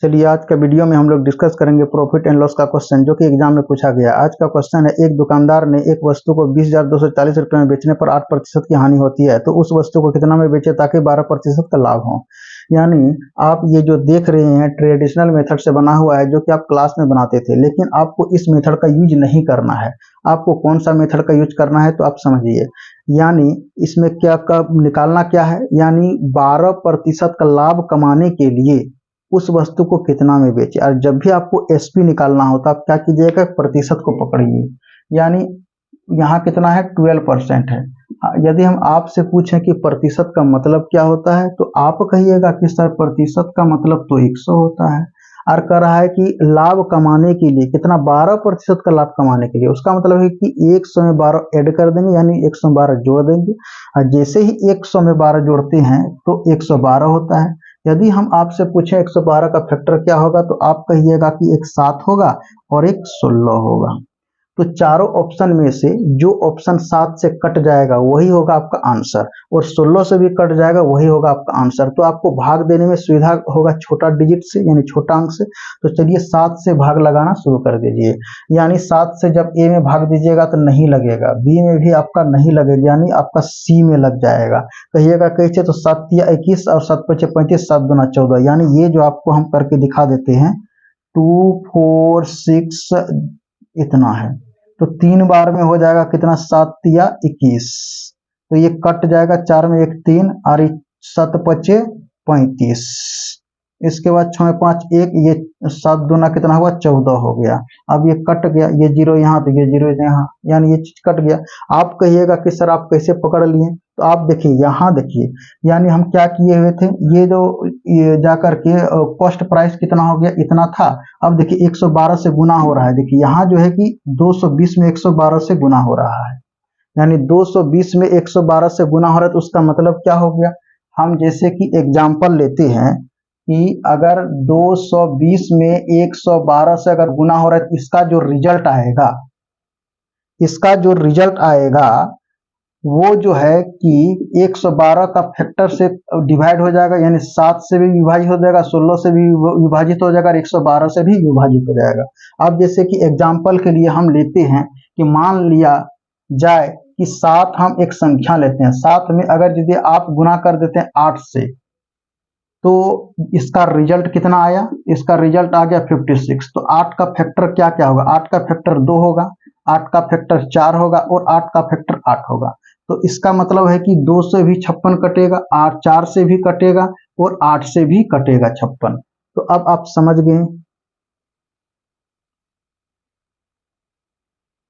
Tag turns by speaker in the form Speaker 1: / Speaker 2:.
Speaker 1: चलिए आज का वीडियो में हम लोग डिस्कस करेंगे प्रॉफिट एंड लॉस का क्वेश्चन जो कि एग्जाम में पूछा गया। आज का क्वेश्चन है, एक दुकानदार ने एक वस्तु को 20,240 रुपये में बेचने पर 8% की हानि होती है, तो उस वस्तु को कितना में बेचे ताकि 12% का लाभ हो। यानी आप ये जो देख रहे हैं ट्रेडिशनल मेथड से बना हुआ है जो कि आप क्लास में बनाते थे, लेकिन आपको इस मेथड का यूज नहीं करना है। आपको कौन सा मेथड का यूज करना है तो आप समझिए। यानी इसमें क्या निकालना क्या है, यानी 12% का लाभ कमाने के लिए उस वस्तु को कितना में बेचे। और जब भी आपको एसपी निकालना हो तो आप क्या कीजिएगा, प्रतिशत को पकड़िए। यानी यहाँ कितना है, 12% है। यदि हम आपसे पूछें कि प्रतिशत का मतलब क्या होता है तो आप कहिएगा कि सर प्रतिशत का मतलब तो 100 होता है। और कह रहा है कि लाभ कमाने के लिए कितना, 12% का लाभ कमाने के लिए, उसका मतलब है कि 100 में 12 ऐड कर देंगे, यानी 112 जोड़ देंगे। और जैसे ही 100 में 12 जोड़ते हैं तो 112 होता है। यदि हम आपसे पूछें 112 का फैक्टर क्या होगा तो आप कहिएगा कि एक 7 होगा और एक 16 होगा। तो चारों ऑप्शन में से जो ऑप्शन 7 से कट जाएगा वही होगा आपका आंसर, और 16 से भी कट जाएगा वही होगा आपका आंसर। तो आपको भाग देने में सुविधा होगा छोटा डिजिट से, यानी छोटा अंक से। तो चलिए 7 से भाग लगाना शुरू कर दीजिए। यानी 7 से जब ए में भाग दीजिएगा तो नहीं लगेगा, बी में भी आपका नहीं लगेगा, यानी आपका सी में लग जाएगा। कहिएगा कैसे, तो 7 या 21 और 7 5 35, 7 दूना 14। यानी ये जो आपको हम करके दिखा देते हैं 2 4 6 इतना है, तो 3 बार में हो जाएगा कितना, 7 या 21। तो ये कट जाएगा, 4 में 1 3 और 7 5 35। इसके बाद 6 में 5 1, ये 7 दूना कितना हुआ, 14 हो गया। अब ये कट गया, ये 0 यहाँ तो ये 0 यहाँ, यानी ये चीज कट गया। आप कहिएगा कि सर आप कैसे पकड़ लिए, तो आप देखिए यहाँ देखिए, यानी हम क्या किए हुए थे, ये जो ये जाकर के कॉस्ट प्राइस कितना हो गया, इतना था। अब देखिए 112 से गुना हो रहा है। देखिए यहाँ जो है कि 220 में 112 से गुना हो रहा है, यानी 220 में 112 से गुना हो रहा है। तो उसका मतलब क्या हो गया, हम जैसे कि एग्जाम्पल लेते हैं कि अगर 220 में 112 से अगर गुना हो रहा है तो इसका जो रिजल्ट आएगा वो जो है कि 112 का फैक्टर से डिवाइड हो जाएगा, यानी 7 से भी विभाजित हो जाएगा, 16 से भी विभाजित हो जाएगा और 112 से भी विभाजित हो जाएगा। अब जैसे कि एग्जाम्पल के लिए हम लेते हैं कि मान लिया जाए कि 7 हम एक संख्या लेते हैं, 7 में अगर यदि आप गुना कर देते हैं 8 से तो इसका रिजल्ट कितना आया, इसका रिजल्ट आ गया 56। तो 8 का फैक्टर क्या क्या होगा, 8 का फैक्टर 2 होगा, 8 का फैक्टर 4 होगा और 8 का फैक्टर 8 होगा। तो इसका मतलब है कि 2 से भी 56 कटेगा, 4 से भी कटेगा और 8 से भी कटेगा 56। तो अब आप समझ गए